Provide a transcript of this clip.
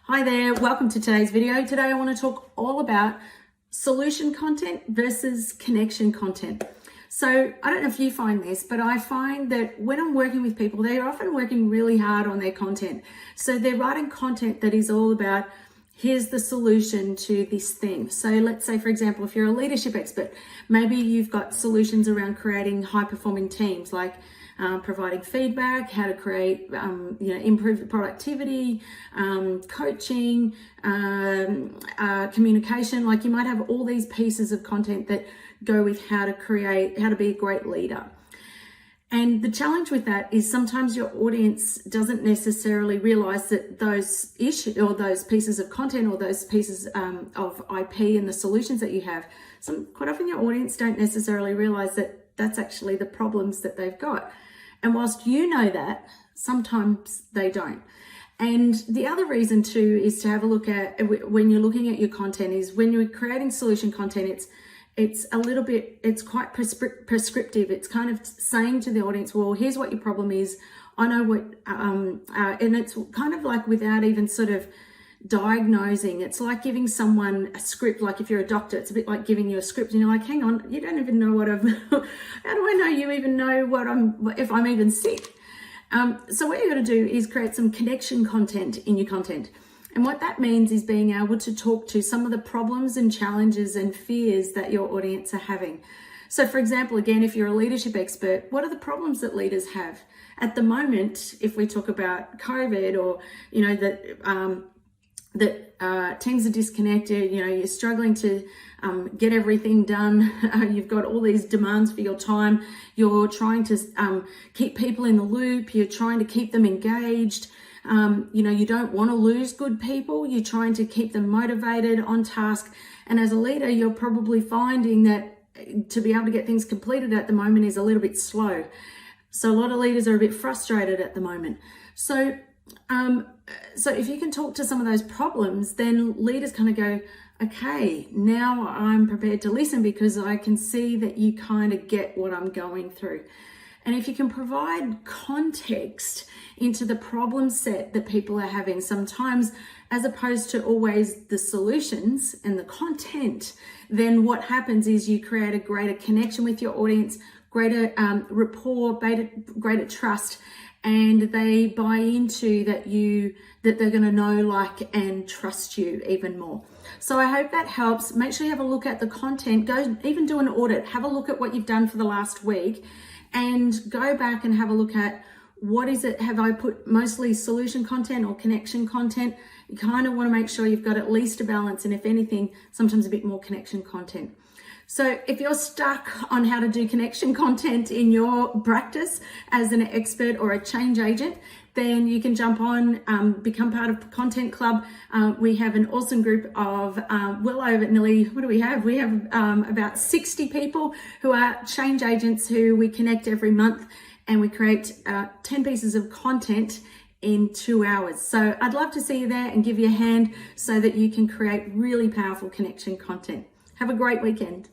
Hi there, welcome to today's video. Today I want to talk all about solution content versus connection content. So I don't know if you find this, but I find that when I'm working with people, they're often working really hard on their content. So they're writing content that is all about, here's the solution to this thing. So let's say, for example, if you're a leadership expert, maybe you've got solutions around creating high-performing teams, like providing feedback, how to create, improve the productivity, coaching, communication. Like you might have all these pieces of content that go with how to be a great leader. And the challenge with that is sometimes your audience doesn't necessarily realize that those issues or those pieces of content or those pieces of IP and the solutions that you have, quite often your audience don't necessarily realize that that's actually the problems that they've got. And whilst you know that, sometimes they don't. And the other reason too is to have a look at, when you're looking at your content, is when you're creating solution content, it's quite prescriptive. It's kind of saying to the audience, well, here's what your problem is. I know what, and it's kind of like without even sort of diagnosing. It's like giving someone a script. Like if you're a doctor, it's a bit like giving you a script and you're like, hang on, you don't even know what how do I know you even know if I'm even sick? So what you're going to do is create some connection content in your content. And what that means is being able to talk to some of the problems and challenges and fears that your audience are having. So for example, again, if you're a leadership expert, what are the problems that leaders have? At the moment, if we talk about COVID or, that teams are disconnected, you're struggling to get everything done. You've got all these demands for your time. You're trying to keep people in the loop. You're trying to keep them engaged. You don't want to lose good people. You're trying to keep them motivated, on task. And as a leader, you're probably finding that to be able to get things completed at the moment is a little bit slow. So a lot of leaders are a bit frustrated at the moment. So if you can talk to some of those problems, then leaders kind of go, okay, now I'm prepared to listen because I can see that you kind of get what I'm going through. And if you can provide context into the problem set that people are having, sometimes as opposed to always the solutions and the content, then what happens is you create a greater connection with your audience, greater rapport, greater trust, and they buy into that they're going to know, like, and trust you even more. So I hope that helps. Make sure you have a look at the content. Go even do an audit. Have a look at what you've done for the last week and go back and have a look at what is it. Have I put mostly solution content or connection content? You kind of want to make sure you've got at least a balance, and if anything, sometimes a bit more connection content. So if you're stuck on how to do connection content in your practice as an expert or a change agent, then you can jump on, become part of Content Club. We have an awesome group of well over nearly, what do we have? We have about 60 people who are change agents who we connect every month, and we create 10 pieces of content in 2 hours. So I'd love to see you there and give you a hand so that you can create really powerful connection content. Have a great weekend.